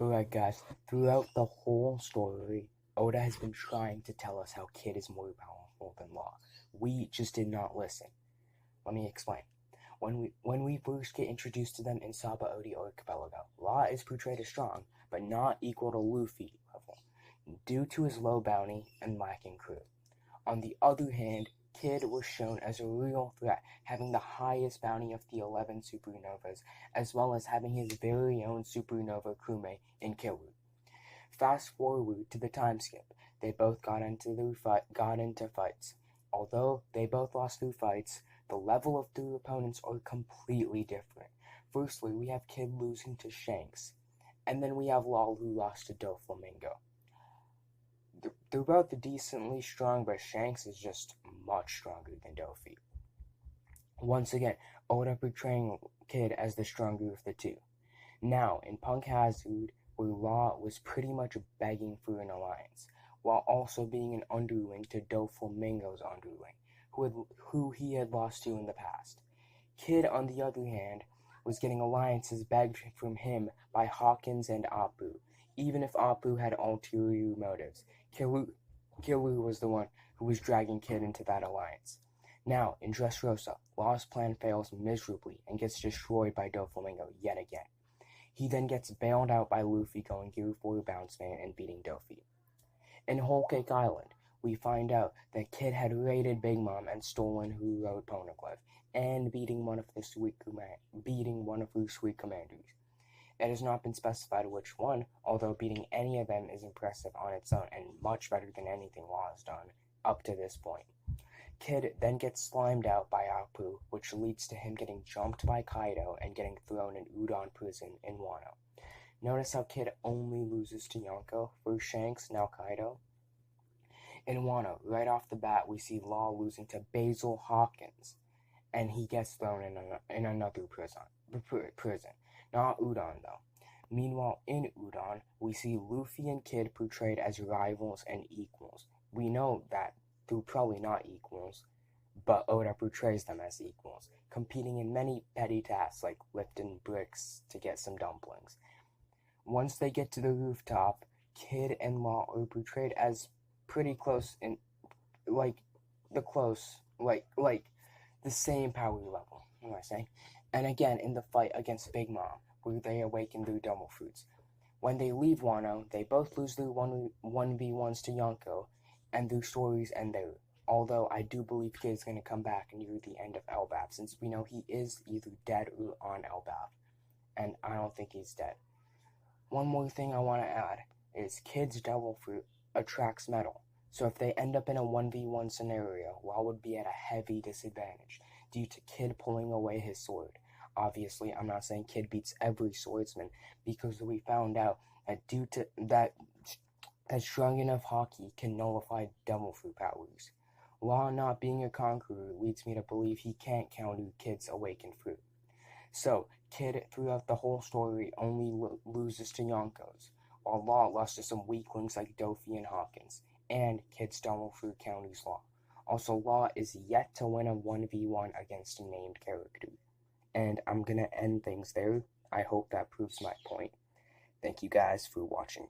Alright guys, throughout the whole story, Oda has been trying to tell us how Kid is more powerful than Law. We just did not listen. Let me explain. When we first get introduced to them in Sabaody Archipelago, Law is portrayed as strong, but not equal to Luffy level, due to his low bounty and lacking crew. On the other hand, Kid was shown as a real threat, having the highest bounty of the 11 supernovas, as well as having his very own supernova crewmate in Killua. Fast forward to the time skip. They both got into fights. Although they both lost their fights, the level of their opponents are completely different. Firstly, we have Kid losing to Shanks, and then we have Law who lost to Doflamingo. They're both decently strong, but Shanks is just much stronger than Dofi. Once again, Oda portraying Kid as the stronger of the two. Now, in Punk Hazard, where Law was pretty much begging for an alliance, while also being an underling to Doflamingo's underling, who he had lost to in the past. Kid, on the other hand, was getting alliances begged from him by Hawkins and Appu, even if Appu had ulterior motives. Killua was the one who was dragging Kid into that alliance. Now, in Dressrosa, Law's plan fails miserably and gets destroyed by Doflamingo yet again. He then gets bailed out by Luffy going Gear 4 Bounce Man and beating Dofi. In Whole Cake Island, we find out that Kid had raided Big Mom and stolen who rode Poneglyph, and beating one of her sweet commanders. It has not been specified which one, although beating any of them is impressive on its own and much better than anything Law has done up to this point. Kid then gets slimed out by Appu, which leads to him getting jumped by Kaido and getting thrown in Udon Prison in Wano. Notice how Kid only loses to Yonko, first Shanks, now Kaido. In Wano, right off the bat, we see Law losing to Basil Hawkins, and he gets thrown in another prison. Not Udon, though. Meanwhile, in Udon, we see Luffy and Kid portrayed as rivals and equals. We know that they're probably not equals, but Oda portrays them as equals, competing in many petty tasks like lifting bricks to get some dumplings. Once they get to the rooftop, Kid and Law are portrayed as pretty close in the same power level. What am I saying? And again, in the fight against Big Mom, where they awaken their double fruits. When they leave Wano, they both lose their 1v1s to Yonko, and their stories end there. Although I do believe Kid is going to come back near the end of Elbaf, since we know he is either dead or on Elbaf. And I don't think he's dead. One more thing I want to add is Kid's devil fruit attracts metal. So if they end up in a 1v1 scenario, Law would be at a heavy disadvantage due to Kid pulling away his sword. Obviously, I'm not saying Kid beats every swordsman, because we found out that due to that strong enough Haki can nullify devil fruit powers. Law not being a conqueror leads me to believe he can't counter Kid's awakened fruit. So, Kid throughout the whole story only loses to Yonkos, while Law lost to some weaklings like Dofi and Hawkins, and Kid's devil fruit counters Law. Also, Law is yet to win a 1v1 against a named character. And I'm gonna end things there. I hope that proves my point. Thank you guys for watching.